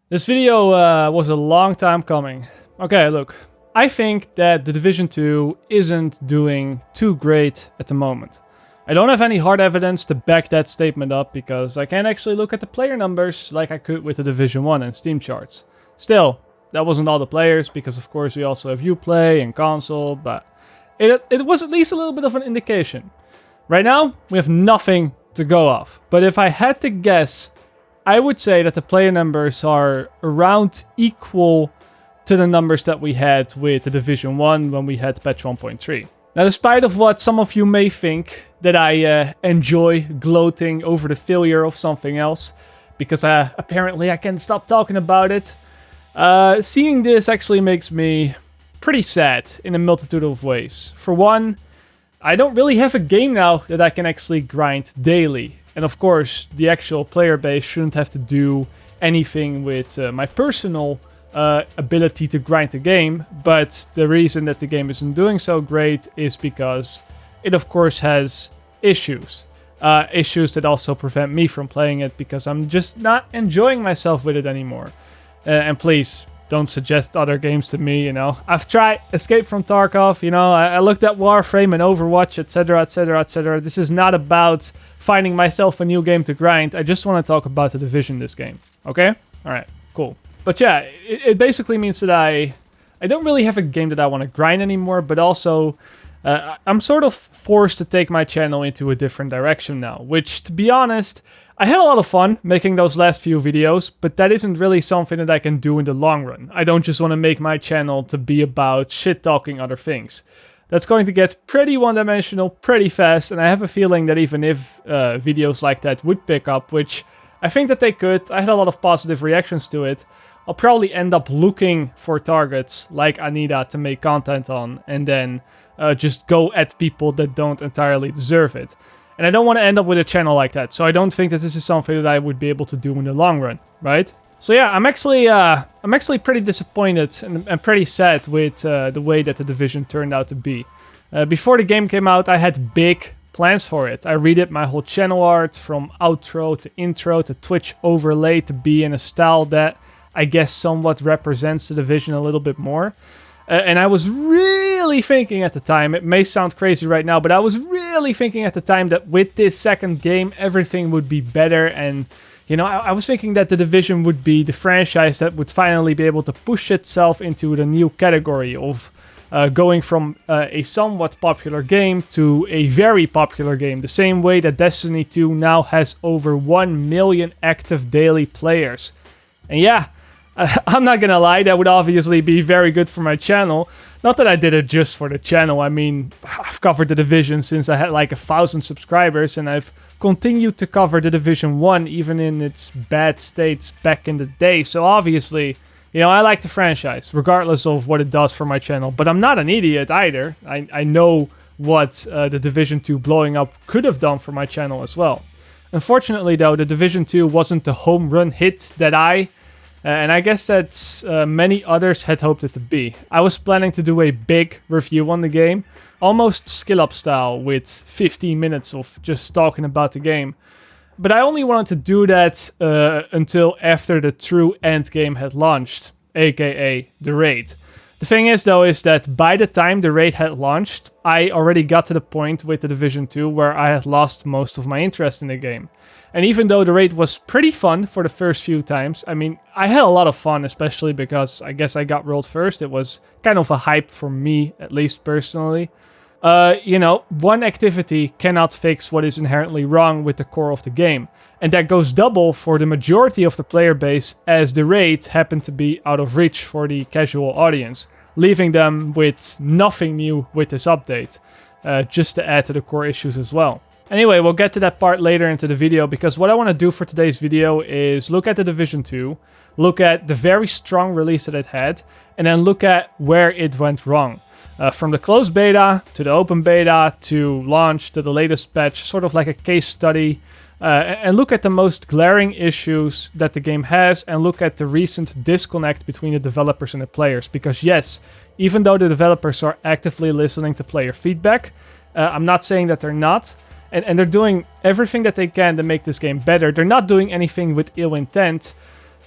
This video was a long time coming. Okay, look, I think that The Division 2 isn't doing too great at the moment. I don't have any hard evidence to back that statement up because I can't actually look at the player numbers like I could with The Division 1 and Steam charts. Still, that wasn't all the players because of course we also have Uplay and console, but it was at least a little bit of an indication. Right now, we have nothing to go off, but if I had to guess, I would say that the player numbers are around equal to the numbers that we had with The Division 1 when we had patch 1.3. Now, despite of what some of you may think, that I enjoy gloating over the failure of something else, because apparently I can't stop talking about it, seeing this actually makes me pretty sad in a multitude of ways. For one, I don't really have a game now that I can actually grind daily. And of course, the actual player base shouldn't have to do anything with my personal ability to grind the game. But the reason that the game isn't doing so great is because it of course has issues. Issues that also prevent me from playing it because I'm just not enjoying myself with it anymore. And please, don't suggest other games to me, you know. I've tried Escape from Tarkov, you know, I looked at Warframe and Overwatch, etc, etc, etc. This is not about finding myself a new game to grind. I just want to talk about The Division this game, okay? Alright, cool. But yeah, it basically means that I don't really have a game that I want to grind anymore, but also I'm sort of forced to take my channel into a different direction now, which, to be honest, I had a lot of fun making those last few videos, but that isn't really something that I can do in the long run. I don't just want to make my channel to be about shit-talking other things. That's going to get pretty one-dimensional pretty fast, and I have a feeling that even if videos like that would pick up, which I think that they could, I had a lot of positive reactions to it, I'll probably end up looking for targets like Anita to make content on, and then just go at people that don't entirely deserve it. And I don't want to end up with a channel like that, so I don't think that this is something that I would be able to do in the long run, right? So yeah, I'm actually pretty disappointed and pretty sad with the way that The Division turned out to be. Before the game came out, I had big plans for it. I redid my whole channel art from outro to intro to Twitch overlay to be in a style that I guess somewhat represents The Division a little bit more. And I was really thinking at the time, it may sound crazy right now, but I was really thinking at the time that with this second game, everything would be better. And, you know, I was thinking that The Division would be the franchise that would finally be able to push itself into the new category of going from a somewhat popular game to a very popular game. The same way that Destiny 2 now has over 1 million active daily players. And yeah, I'm not gonna lie, that would obviously be very good for my channel. Not that I did it just for the channel, I mean, I've covered The Division since I had like 1,000 subscribers, and I've continued to cover The Division 1 even in its bad states back in the day. So obviously, you know, I like the franchise, regardless of what it does for my channel. But I'm not an idiot either. I know what The Division 2 blowing up could have done for my channel as well. Unfortunately though, The Division 2 wasn't the home run hit that and I guess that many others had hoped it to be. I was planning to do a big review on the game, almost skill-up style, with 15 minutes of just talking about the game. But I only wanted to do that until after the true Endgame had launched, aka the raid. The thing is though, is that by the time the raid had launched, I already got to the point with The Division 2 where I had lost most of my interest in the game. And even though the raid was pretty fun for the first few times, I mean, I had a lot of fun, especially because I guess I got rolled first. It was kind of a hype for me, at least personally. You know, one activity cannot fix what is inherently wrong with the core of the game. And that goes double for the majority of the player base, as the raid happened to be out of reach for the casual audience, leaving them with nothing new with this update, just to add to the core issues as well. Anyway, we'll get to that part later into the video, because what I want to do for today's video is look at The Division 2, look at the very strong release that it had, and then look at where it went wrong. From the closed beta, to the open beta, to launch, to the latest patch, sort of like a case study, and look at the most glaring issues that the game has, and look at the recent disconnect between the developers and the players. Because yes, even though the developers are actively listening to player feedback, I'm not saying that they're not, and they're doing everything that they can to make this game better. They're not doing anything with ill intent,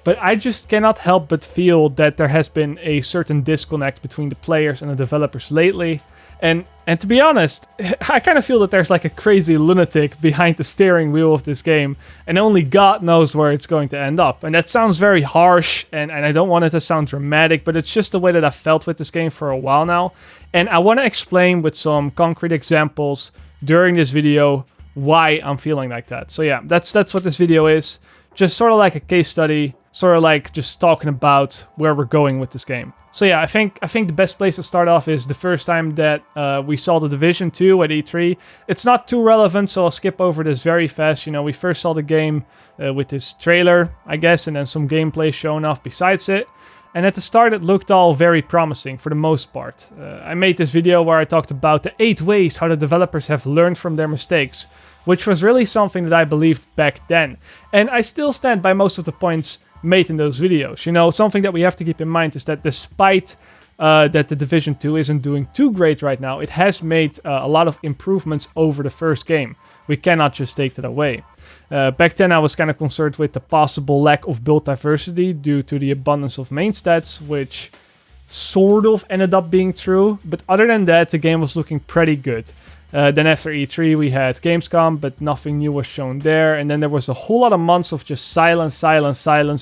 but I just cannot help but feel that there has been a certain disconnect between the players and the developers lately. And to be honest, I kind of feel that there's like a crazy lunatic behind the steering wheel of this game, and only God knows where it's going to end up. And that sounds very harsh, and I don't want it to sound dramatic, but it's just the way that I've felt with this game for a while now. And I want to explain with some concrete examples during this video why I'm feeling like that. So yeah, that's what this video is. Just sort of like a case study, sort of like just talking about where we're going with this game. So yeah, I think the best place to start off is the first time that we saw The Division 2 at E3. It's not too relevant, so I'll skip over this very fast. You know, we first saw the game with this trailer, I guess, and then some gameplay shown off besides it. And at the start, it looked all very promising for the most part. I made this video where I talked about the 8 ways how the developers have learned from their mistakes, which was really something that I believed back then. And I still stand by most of the points made in those videos. You know, something that we have to keep in mind is that despite that The Division 2 isn't doing too great right now, it has made a lot of improvements over the first game. We cannot just take that away. Back then I was kind of concerned with the possible lack of build diversity due to the abundance of main stats, which sort of ended up being true. But other than that, the game was looking pretty good. Then after E3 we had Gamescom, but nothing new was shown there. And then there was a whole lot of months of just silence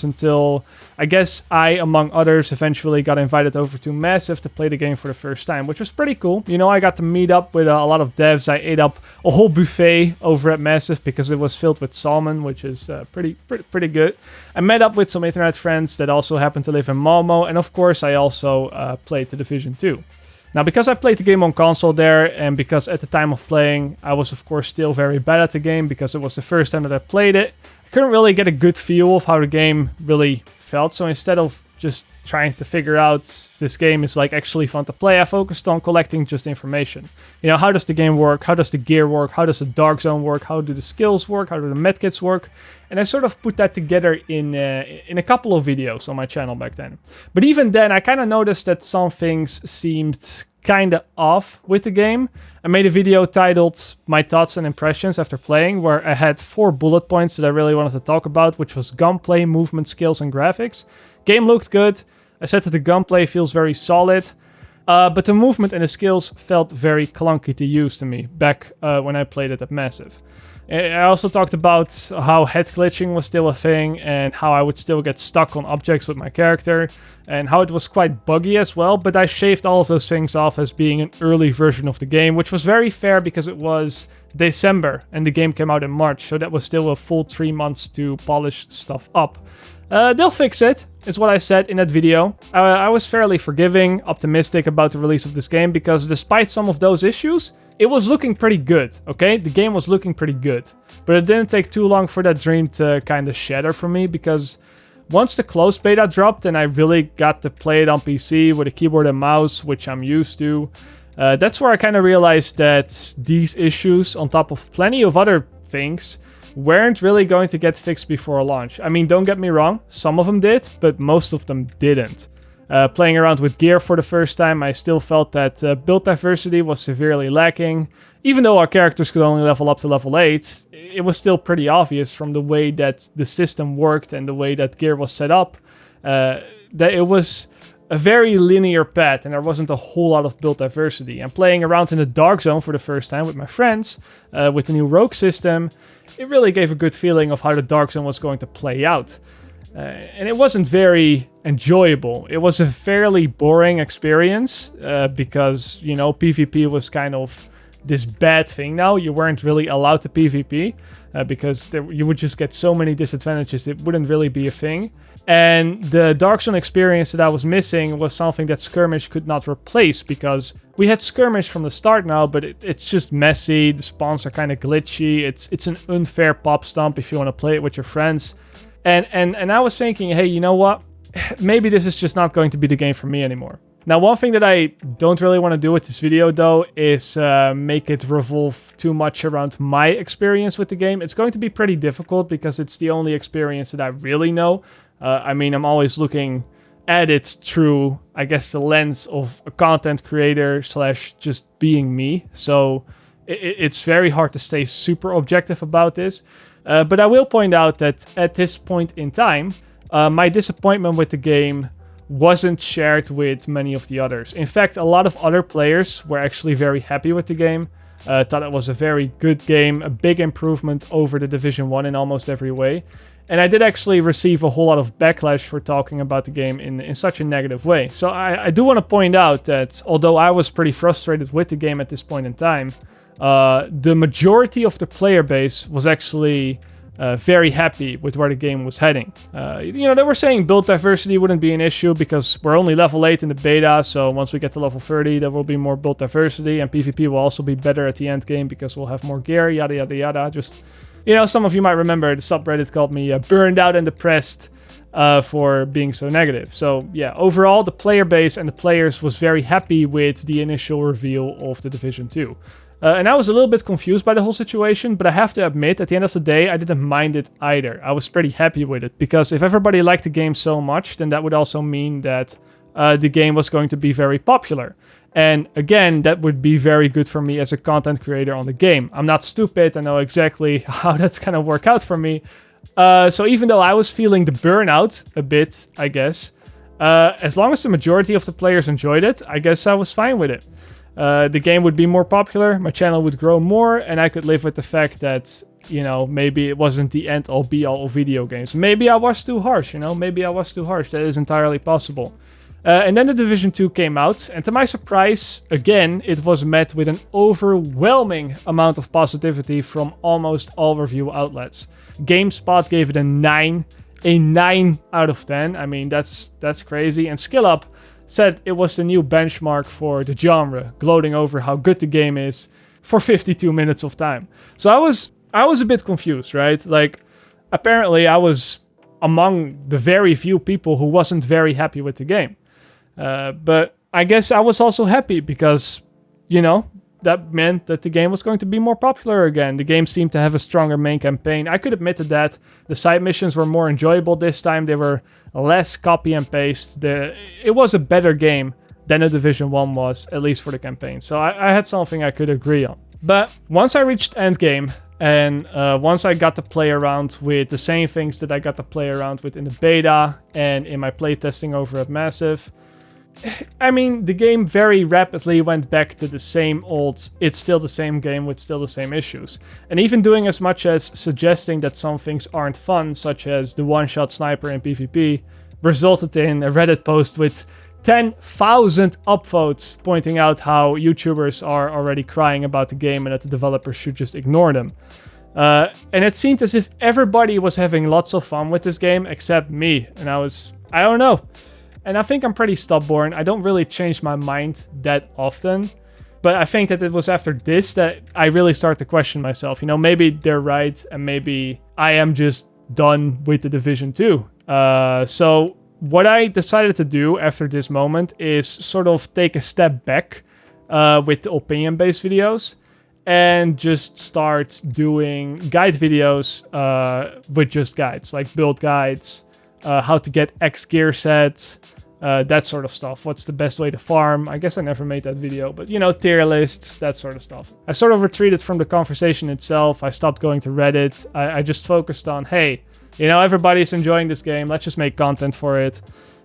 until, I guess I, among others, eventually got invited over to Massive to play the game for the first time, which was pretty cool. You know, I got to meet up with a lot of devs. I ate up a whole buffet over at Massive because it was filled with salmon, which is pretty good. I met up with some internet friends that also happen to live in Malmo, and of course I also played The Division 2. Now, because I played the game on console there, and because at the time of playing, I was of course still very bad at the game because it was the first time that I played it, I couldn't really get a good feel of how the game really felt. So instead of just trying to figure out if this game is like actually fun to play, I focused on collecting just information. You know, how does the game work? How does the gear work? How does the Dark Zone work? How do the skills work? How do the medkits work? And I sort of put that together in a couple of videos on my channel back then. But even then, I kind of noticed that some things seemed kind of off with the game. I made a video titled My Thoughts and Impressions After Playing, where I had 4 bullet points that I really wanted to talk about, which was gunplay, movement, skills, and graphics. Game looked good. I said that the gunplay feels very solid, but the movement and the skills felt very clunky to use to me back when I played it at Massive. I also talked about how head glitching was still a thing and how I would still get stuck on objects with my character and how it was quite buggy as well, but I shaved all of those things off as being an early version of the game, which was very fair because it was December and the game came out in March, so that was still a full 3 months to polish stuff up. They'll fix it, is what I said in that video. I was fairly forgiving, optimistic about the release of this game because despite some of those issues, it was looking pretty good, okay? The game was looking pretty good. But it didn't take too long for that dream to kind of shatter for me because once the closed beta dropped and I really got to play it on PC with a keyboard and mouse, which I'm used to, that's where I kind of realized that these issues, on top of plenty of other things, weren't really going to get fixed before launch. I mean, don't get me wrong, some of them did, but most of them didn't. Playing around with gear for the first time, I still felt that build diversity was severely lacking. Even though our characters could only level up to level 8, it was still pretty obvious from the way that the system worked and the way that gear was set up, that it was a very linear path and there wasn't a whole lot of build diversity. And playing around in the Dark Zone for the first time with my friends, with the new rogue system, it really gave a good feeling of how the Dark Zone was going to play out. And it wasn't very enjoyable. It was a fairly boring experience because, you know, PvP was kind of this bad thing now. You weren't really allowed to PvP because you would just get so many disadvantages. It wouldn't really be a thing. And the Dark Zone experience that I was missing was something that Skirmish could not replace because we had Skirmish from the start now, but it's just messy. The spawns are kind of glitchy. It's an unfair pop stomp if you want to play it with your friends. And I was thinking, hey, you know what? Maybe this is just not going to be the game for me anymore. Now, one thing that I don't really want to do with this video, though, is make it revolve too much around my experience with the game. It's going to be pretty difficult because it's the only experience that I really know. I mean, I'm always looking at it through, I guess, the lens of a content creator / just being me. So it's very hard to stay super objective about this. But I will point out that at this point in time, my disappointment with the game wasn't shared with many of the others. In fact, a lot of other players were actually very happy with the game. Thought it was a very good game, a big improvement over the Division 1 in almost every way. And I did actually receive a whole lot of backlash for talking about the game in such a negative way. So I do want to point out that although I was pretty frustrated with the game at this point in time, the majority of the player base was actually very happy with where the game was heading. They were saying build diversity wouldn't be an issue because we're only level 8 in the beta, so once we get to level 30, there will be more build diversity, and PvP will also be better at the end game because we'll have more gear, yada yada yada. Just, some of you might remember the subreddit called me burned out and depressed for being so negative. So yeah, overall, the player base and the players was very happy with the initial reveal of the Division 2. And I was a little bit confused by the whole situation, but I have to admit, at the end of the day, I didn't mind it either. I was pretty happy with it, because if everybody liked the game so much, then that would also mean that the game was going to be very popular. And again, that would be very good for me as a content creator on the game. I'm not stupid, I know exactly how that's gonna work out for me. So even though I was feeling the burnout a bit, I guess, as long as the majority of the players enjoyed it, I guess I was fine with it. The game would be more popular, my channel would grow more, and I could live with the fact that, maybe it wasn't the end-all be-all of video games. Maybe I was too harsh, maybe I was too harsh. That is entirely possible. And then the Division 2 came out, and to my surprise, again, it was met with an overwhelming amount of positivity from almost all review outlets. GameSpot gave it a 9 out of 10. I mean, that's crazy. And SkillUp said it was the new benchmark for the genre, gloating over how good the game is for 52 minutes of time. So I was a bit confused, right? Like, apparently I was among the very few people who wasn't very happy with the game. But I guess I was also happy because, that meant that the game was going to be more popular again. The game seemed to have a stronger main campaign. I could admit to that. The side missions were more enjoyable this time. They were less copy and paste. It was a better game than a Division 1 was, at least for the campaign. So I had something I could agree on. But once I reached Endgame, and once I got to play around with the same things that I got to play around with in the beta and in my playtesting over at Massive, I mean, the game very rapidly went back to the same old, it's still the same game with still the same issues. And even doing as much as suggesting that some things aren't fun, such as the one-shot sniper in PvP, resulted in a Reddit post with 10,000 upvotes pointing out how YouTubers are already crying about the game and that the developers should just ignore them. And it seemed as if everybody was having lots of fun with this game except me. And I don't know. And I think I'm pretty stubborn. I don't really change my mind that often. But I think that it was after this that I really started to question myself. Maybe they're right and maybe I am just done with the Division 2. So what I decided to do after this moment is sort of take a step back with the opinion-based videos and just start doing guide videos with just guides, like build guides, how to get X gear sets, that sort of stuff. What's the best way to farm? I guess I never made that video, but tier lists, that sort of stuff. I sort of retreated from the conversation itself. I stopped going to Reddit. I just focused on, hey, everybody's enjoying this game. Let's just make content for it.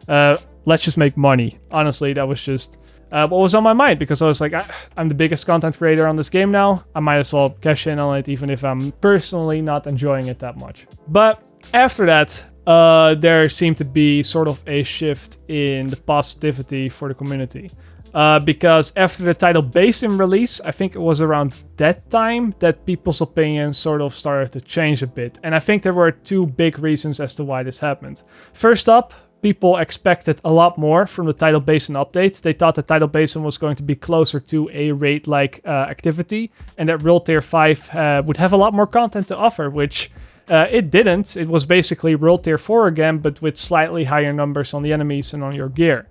Let's just make money. Honestly, that was just what was on my mind, because I was like, I'm the biggest content creator on this game now. I might as well cash in on it, even if I'm personally not enjoying it that much. But after that, there seemed to be sort of a shift in the positivity for the community. Because after the title Basin release, I think it was around that time that people's opinions sort of started to change a bit. And I think there were two big reasons as to why this happened. First up, people expected a lot more from the Tidal Basin update. They thought that Tidal Basin was going to be closer to a raid-like activity, and that World Tier 5 would have a lot more content to offer, which it didn't. It was basically World Tier 4 again, but with slightly higher numbers on the enemies and on your gear.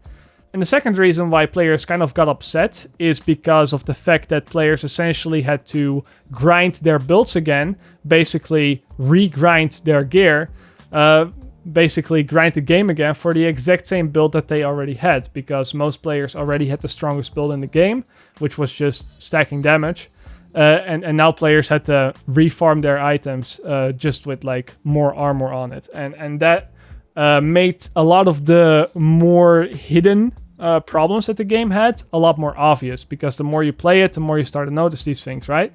And the second reason why players kind of got upset is because of the fact that players essentially had to grind their builds again, basically re-grind their gear, basically grind the game again for the exact same build that they already had, because most players already had the strongest build in the game, which was just stacking damage. And now players had to reform their items just with like more armor on it. And that made a lot of the more hidden problems that the game had a lot more obvious, because the more you play it, the more you start to notice these things, right?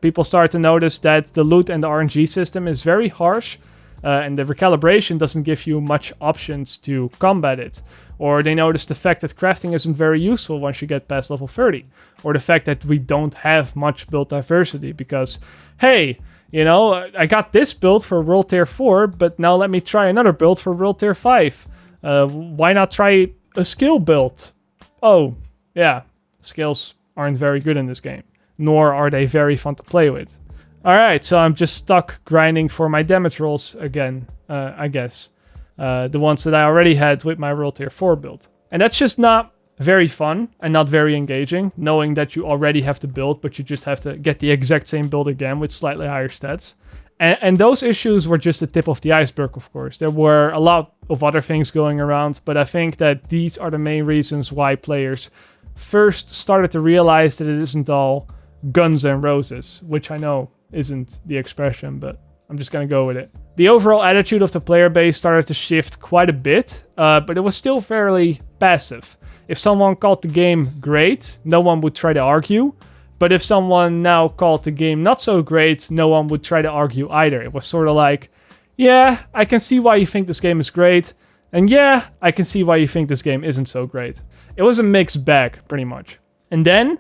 People start to notice that the loot and the RNG system is very harsh, and the recalibration doesn't give you much options to combat it. Or they notice the fact that crafting isn't very useful once you get past level 30. Or the fact that we don't have much build diversity, because, hey, you know, I got this build for World Tier 4, but now let me try another build for World Tier 5. Why not try a skill build? Oh, yeah, skills aren't very good in this game, nor are they very fun to play with. Alright, so I'm just stuck grinding for my damage rolls again, I guess. The ones that I already had with my World Tier 4 build. And that's just not very fun and not very engaging, knowing that you already have to build, but you just have to get the exact same build again with slightly higher stats. And those issues were just the tip of the iceberg, of course. There were a lot of other things going around, but I think that these are the main reasons why players first started to realize that it isn't all guns and roses, which I know isn't the expression, but I'm just gonna go with it. The overall attitude of the player base started to shift quite a bit, but it was still fairly passive. If someone called the game great, no one would try to argue. But if someone now called the game not so great, no one would try to argue either. It was sort of like, yeah, I can see why you think this game is great. And yeah, I can see why you think this game isn't so great. It was a mixed bag, pretty much. And then,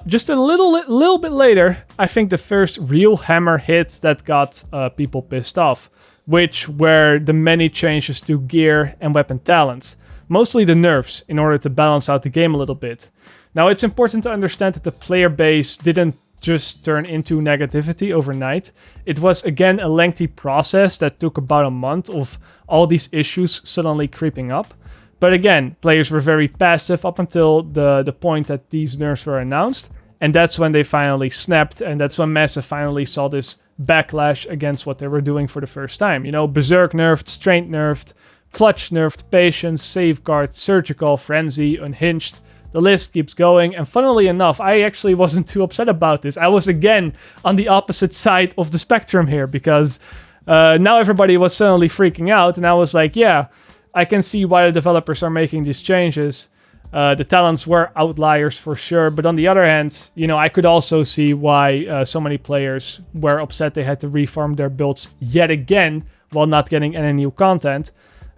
just a little bit later, I think the first real hammer hit that got people pissed off, which were the many changes to gear and weapon talents. Mostly the nerfs, in order to balance out the game a little bit. Now, it's important to understand that the player base didn't just turn into negativity overnight. It was, again, a lengthy process that took about a month of all these issues suddenly creeping up. But again, players were very passive up until the point that these nerfs were announced. And that's when they finally snapped, and that's when Massive finally saw this backlash against what they were doing for the first time. You know, Berserk nerfed, Strength nerfed, Clutch nerfed, Patience, Safeguard, Surgical, Frenzy, Unhinged. The list keeps going, and funnily enough, I actually wasn't too upset about this. I was again on the opposite side of the spectrum here, because now everybody was suddenly freaking out, and I was like, yeah, I can see why the developers are making these changes. The talents were outliers for sure, but on the other hand, you know, I could also see why so many players were upset they had to reform their builds yet again while not getting any new content.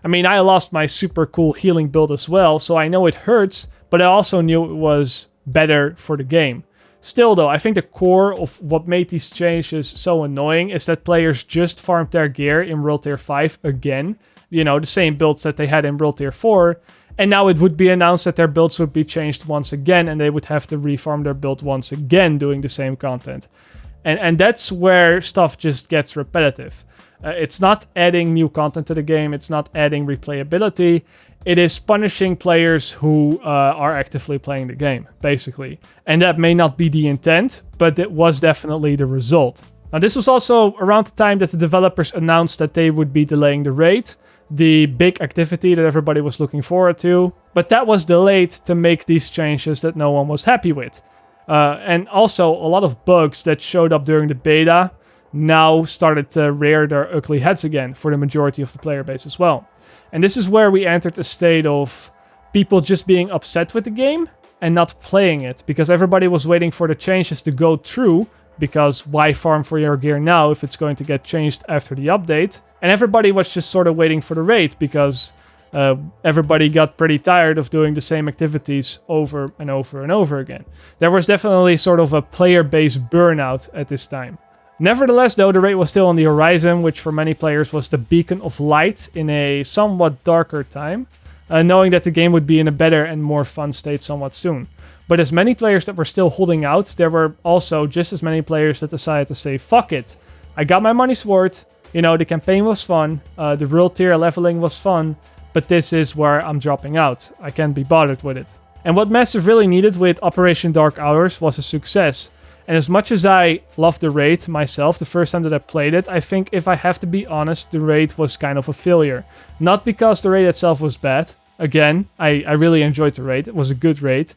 I mean, I lost my super cool healing build as well, so I know it hurts, but I also knew it was better for the game. Still though, I think the core of what made these changes so annoying is that players just farmed their gear in World Tier 5 again. You know, the same builds that they had in World Tier 4. And now it would be announced that their builds would be changed once again, and they would have to reform their build once again doing the same content. And that's where stuff just gets repetitive. It's not adding new content to the game, it's not adding replayability, it is punishing players who are actively playing the game, basically. And that may not be the intent, but it was definitely the result. Now, this was also around the time that the developers announced that they would be delaying the raid, the big activity that everybody was looking forward to, but that was delayed to make these changes that no one was happy with. And also, a lot of bugs that showed up during the beta now started to rear their ugly heads again for the majority of the player base as well. And this is where we entered a state of people just being upset with the game and not playing it, because everybody was waiting for the changes to go through, because why farm for your gear now if it's going to get changed after the update? And everybody was just sort of waiting for the raid, because everybody got pretty tired of doing the same activities over and over and over again. There was definitely sort of a player base burnout at this time. Nevertheless, though, the raid was still on the horizon, which for many players was the beacon of light in a somewhat darker time, knowing that the game would be in a better and more fun state somewhat soon. But as many players that were still holding out, there were also just as many players that decided to say, fuck it, I got my money's worth, you know, the campaign was fun, the world tier leveling was fun, but this is where I'm dropping out. I can't be bothered with it. And what Massive really needed with Operation Dark Hours was a success. And as much as I loved the raid myself the first time that I played it, I think if I have to be honest, the raid was kind of a failure. Not because the raid itself was bad. Again, I really enjoyed the raid. It was a good raid.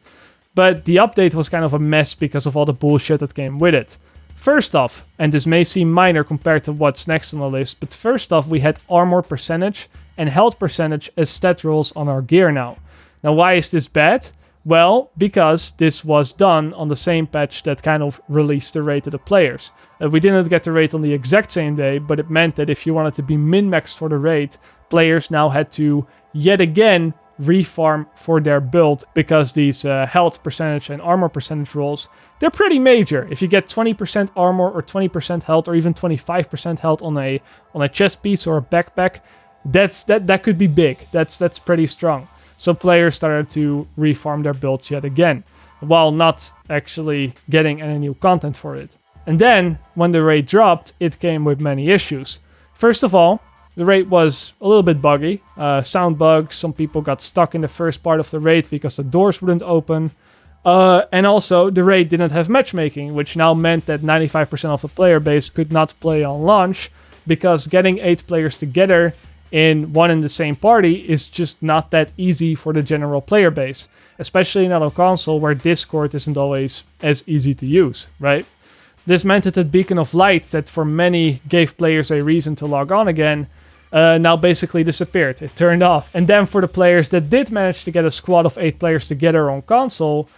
But the update was kind of a mess because of all the bullshit that came with it. First off, and this may seem minor compared to what's next on the list, but first off, we had armor percentage and health percentage as stat rolls on our gear now. Now, why is this bad? Well, because this was done on the same patch that kind of released the raid to the players. We didn't get the raid on the exact same day, but it meant that if you wanted to be min-maxed for the raid, players now had to, yet again, refarm for their build, because these health percentage and armor percentage rolls, they're pretty major. If you get 20% armor or 20% health or even 25% health on a chest piece or a backpack, that could be big. That's pretty strong. So players started to reform their builds yet again, while not actually getting any new content for it. And then, when the raid dropped, it came with many issues. First of all, the raid was a little bit buggy. Sound bugs, some people got stuck in the first part of the raid because the doors wouldn't open. And also, the raid didn't have matchmaking, which now meant that 95% of the player base could not play on launch, because getting 8 players together in one and the same party is just not that easy for the general player base, especially not on console where Discord isn't always as easy to use, right? This meant that the beacon of light that for many gave players a reason to log on again now basically disappeared. It turned off. And then for the players that did manage to get a squad of 8 players together on console,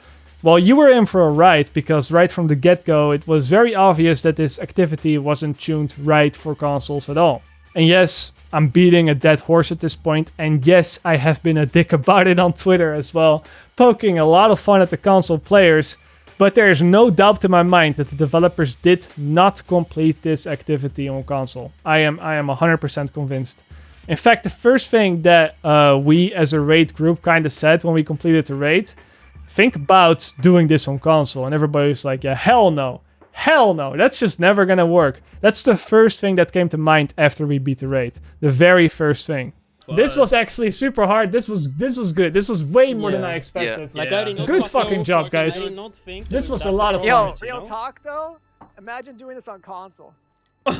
well, you were in for a ride, because right from the get-go it was very obvious that this activity wasn't tuned right for consoles at all. And yes, I'm beating a dead horse at this point, and yes, I have been a dick about it on Twitter as well, poking a lot of fun at the console players, but there is no doubt in my mind that the developers did not complete this activity on console. I am 100% convinced. In fact, the first thing that we as a raid group kind of said when we completed the raid, think about doing this on console, and everybody's like, yeah, hell no. Hell no, that's just never gonna work. That's the first thing that came to mind after we beat the raid. The very first thing. But this was actually super hard. This was good. This was way more than I expected. Yeah. Like, I did not good fucking job, guys. I did not think this was a lot of fun. Yo, real talk though. Imagine doing this on console. like,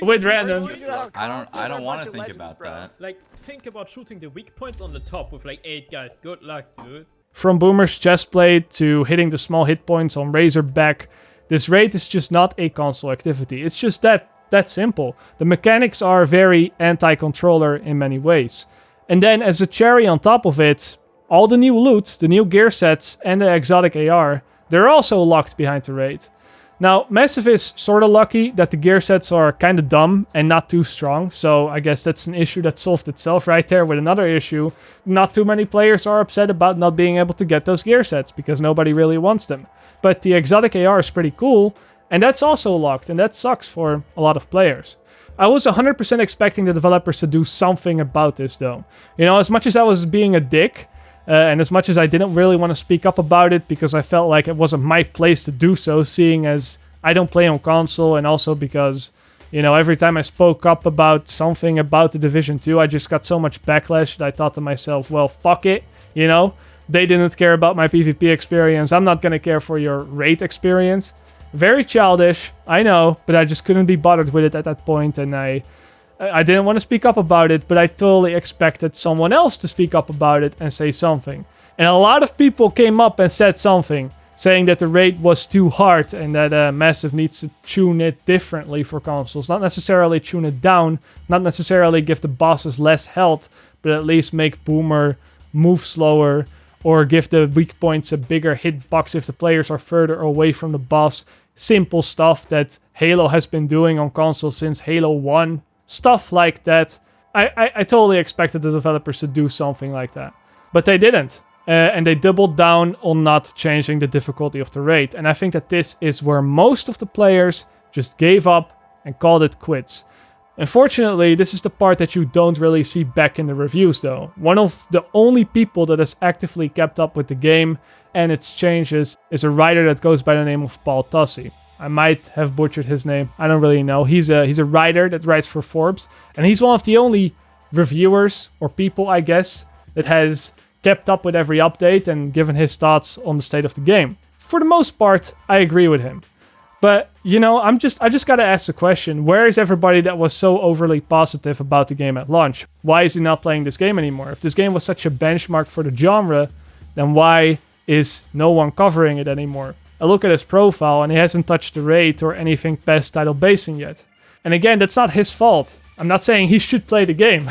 with randoms. I don't want to think about that. Like, think about shooting the weak points on the top with like 8 guys. Good luck, dude. From Boomer's chestplate to hitting the small hit points on Razorback, this raid is just not a console activity. It's just that simple. The mechanics are very anti-controller in many ways. And then as a cherry on top of it, all the new loot, the new gear sets, and the exotic AR, they're also locked behind the raid. Now, Massive is sorta lucky that the gear sets are kinda dumb and not too strong, so I guess that's an issue that solved itself right there with another issue. Not too many players are upset about not being able to get those gear sets, because nobody really wants them. But the exotic AR is pretty cool, and that's also locked, and that sucks for a lot of players. I was 100% expecting the developers to do something about this, though. You know, as much as I was being a dick, and as much as I didn't really want to speak up about it because I felt like it wasn't my place to do so, seeing as I don't play on console, and also because, you know, every time I spoke up about something about the Division 2, I just got so much backlash that I thought to myself, well, fuck it, you know? They didn't care about my PvP experience, I'm not gonna care for your raid experience. Very childish, I know, but I just couldn't be bothered with it at that point, and I didn't want to speak up about it, but I totally expected someone else to speak up about it and say something. And a lot of people came up and said something, saying that the raid was too hard and that Massive needs to tune it differently for consoles. Not necessarily tune it down, not necessarily give the bosses less health, but at least make Boomer move slower, or give the weak points a bigger hitbox if the players are further away from the boss. Simple stuff that Halo has been doing on console since Halo 1. Stuff like that. I totally expected the developers to do something like that. But they didn't. And they doubled down on not changing the difficulty of the raid. And I think that this is where most of the players just gave up and called it quits. Unfortunately, this is the part that you don't really see back in the reviews though. One of the only people that has actively kept up with the game and its changes is a writer that goes by the name of Paul Tussi. I might have butchered his name. I don't really know. He's a writer that writes for Forbes, and he's one of the only reviewers or people, I guess, that has kept up with every update and given his thoughts on the state of the game. For the most part, I agree with him. But, you know, I just gotta ask the question, where is everybody that was so overly positive about the game at launch? Why is he not playing this game anymore? If this game was such a benchmark for the genre, then why is no one covering it anymore? I look at his profile and he hasn't touched the raid or anything past title basing yet. And again, that's not his fault. I'm not saying he should play the game.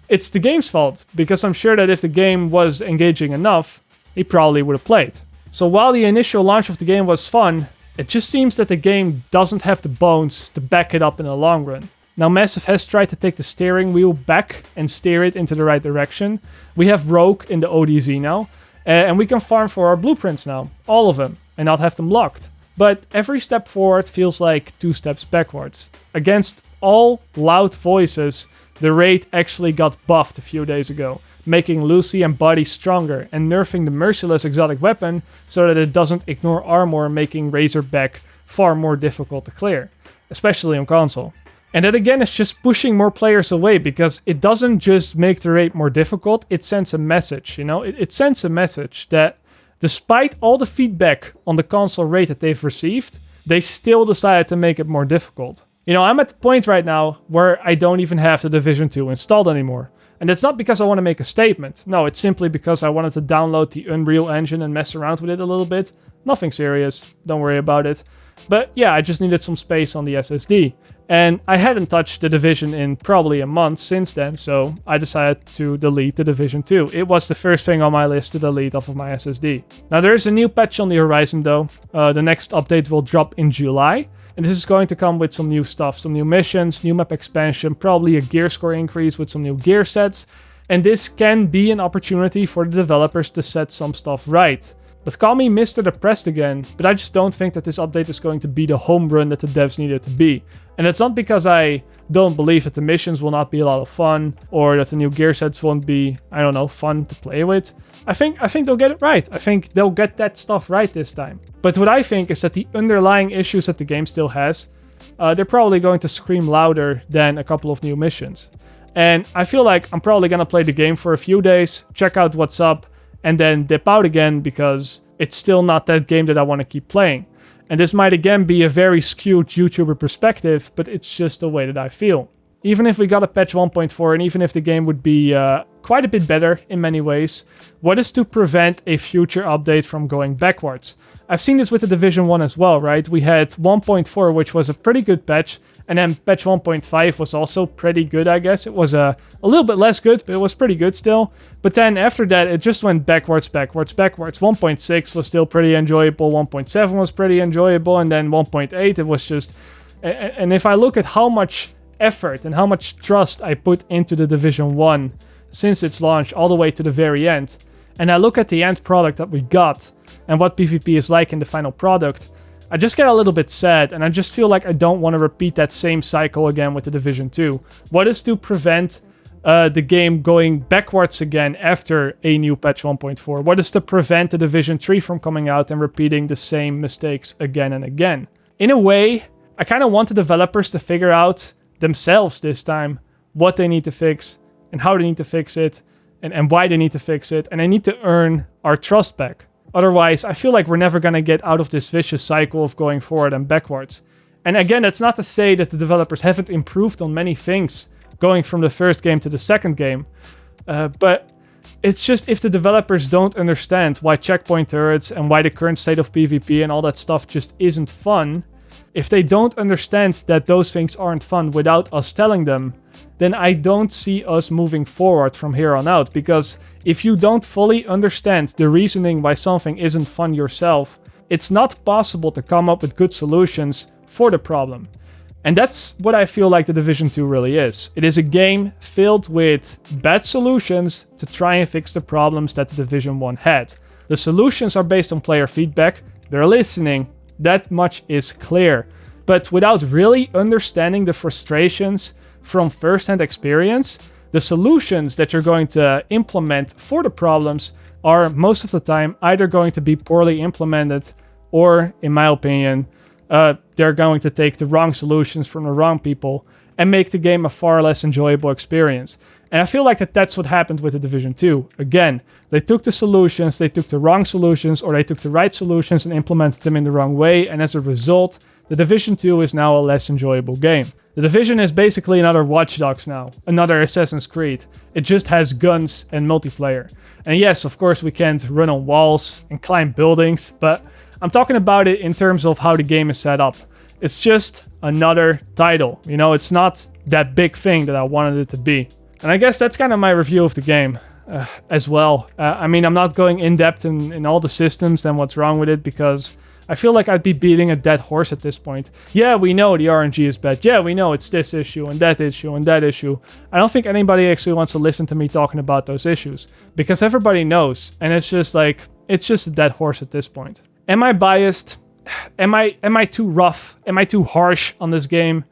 It's the game's fault, because I'm sure that if the game was engaging enough, he probably would have played. So while the initial launch of the game was fun, it just seems that the game doesn't have the bones to back it up in the long run. Now Massive has tried to take the steering wheel back and steer it into the right direction. We have Rogue in the ODZ now, and we can farm for our blueprints now, all of them, and not have them locked. But every step forward feels like 2 steps backwards. Against all loud voices, the raid actually got buffed a few days ago, making Lucy and Buddy stronger and nerfing the merciless exotic weapon so that it doesn't ignore armor, making Razorback far more difficult to clear, especially on console. And that again is just pushing more players away, because it doesn't just make the raid more difficult, it sends a message, you know? It sends a message that despite all the feedback on the console raid that they've received, they still decided to make it more difficult. You know, I'm at the point right now where I don't even have the Division 2 installed anymore. And it's not because I want to make a statement. No, it's simply because I wanted to download the Unreal Engine and mess around with it a little bit. Nothing serious, don't worry about it. But yeah, I just needed some space on the SSD. And I hadn't touched the Division in probably a month since then, so I decided to delete the Division 2. It was the first thing on my list to delete off of my SSD. Now there is a new patch on the horizon though. The next update will drop in July. And this is going to come with some new stuff, some new missions, new map expansion, probably a gear score increase with some new gear sets. And this can be an opportunity for the developers to set some stuff right. But call me Mr. Depressed again, but I just don't think that this update is going to be the home run that the devs need it to be. And it's not because I don't believe that the missions will not be a lot of fun, or that the new gear sets won't be, I don't know, fun to play with. I think they'll get it right. I think they'll get that stuff right this time. But what I think is that the underlying issues that the game still has, they're probably going to scream louder than a couple of new missions. And I feel like I'm probably gonna play the game for a few days, check out what's up, and then dip out again, because it's still not that game that I want to keep playing. And this might again be a very skewed YouTuber perspective, but it's just the way that I feel. Even if we got a patch 1.4, and even if the game would be quite a bit better in many ways, what is to prevent a future update from going backwards? I've seen this with the Division 1 as well, right? We had 1.4, which was a pretty good patch, and then patch 1.5 was also pretty good, I guess. It was a little bit less good, but it was pretty good still. But then after that, it just went backwards. 1.6 was still pretty enjoyable, 1.7 was pretty enjoyable, and then 1.8, it was just... And if I look at how much effort and how much trust I put into the Division 1 since its launch all the way to the very end, and I look at the end product that we got and what PvP is like in the final product, I just get a little bit sad, and I just feel like I don't want to repeat that same cycle again with the Division 2. What is to prevent the game going backwards again after a new patch 1.4? What is to prevent the Division 3 from coming out and repeating the same mistakes again and again? In a way, I kind of want the developers to figure out themselves this time what they need to fix and how they need to fix it and why they need to fix it, and they need to earn our trust back. Otherwise, I feel like we're never going to get out of this vicious cycle of going forward and backwards. And again, that's not to say that the developers haven't improved on many things going from the first game to the second game, but it's just if the developers don't understand why checkpoint turrets and why the current state of PvP and all that stuff just isn't fun, if they don't understand that those things aren't fun without us telling them, then I don't see us moving forward from here on out. Because if you don't fully understand the reasoning why something isn't fun yourself, it's not possible to come up with good solutions for the problem. And that's what I feel like the Division 2 really is. It is a game filled with bad solutions to try and fix the problems that the Division 1 had. The solutions are based on player feedback, they're listening, that much is clear. But without really understanding the frustrations from first-hand experience, the solutions that you're going to implement for the problems are most of the time either going to be poorly implemented, or, in my opinion, they're going to take the wrong solutions from the wrong people and make the game a far less enjoyable experience. And I feel like that's what happened with the Division 2. Again, they took the solutions, they took the wrong solutions, or they took the right solutions and implemented them in the wrong way, and as a result, the Division 2 is now a less enjoyable game. The Division is basically another Watch Dogs now, another Assassin's Creed. It just has guns and multiplayer. And yes, of course we can't run on walls and climb buildings, but I'm talking about it in terms of how the game is set up. It's just another title. You know, it's not that big thing that I wanted it to be. And I guess that's kind of my review of the game as well. I mean, I'm not going in depth in all the systems and what's wrong with it, because I feel like I'd be beating a dead horse at this point. Yeah, we know the RNG is bad. Yeah, we know it's this issue and that issue and that issue. I don't think anybody actually wants to listen to me talking about those issues, because everybody knows, and it's just like, it's just a dead horse at this point. Am I biased? Am I too rough? Am I too harsh on this game?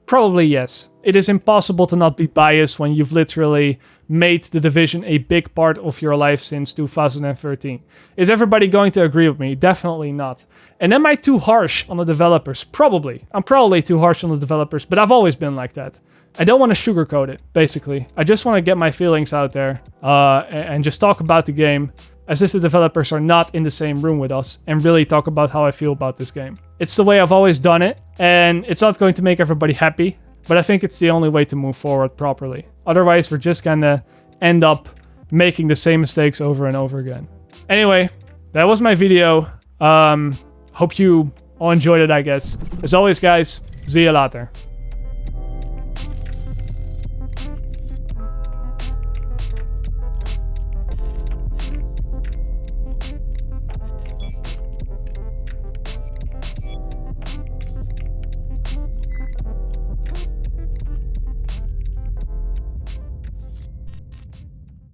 Probably yes. It is impossible to not be biased when you've literally made The Division a big part of your life since 2013. Is everybody going to agree with me? Definitely not. And am I too harsh on the developers? Probably. I'm probably too harsh on the developers, but I've always been like that. I don't want to sugarcoat it, basically. I just want to get my feelings out there and just talk about the game as if the developers are not in the same room with us, and really talk about how I feel about this game. It's the way I've always done it, and it's not going to make everybody happy, but I think it's the only way to move forward properly. Otherwise, we're just gonna end up making the same mistakes over and over again. Anyway, that was my video. Hope you all enjoyed it, I guess. As always, guys, see you later.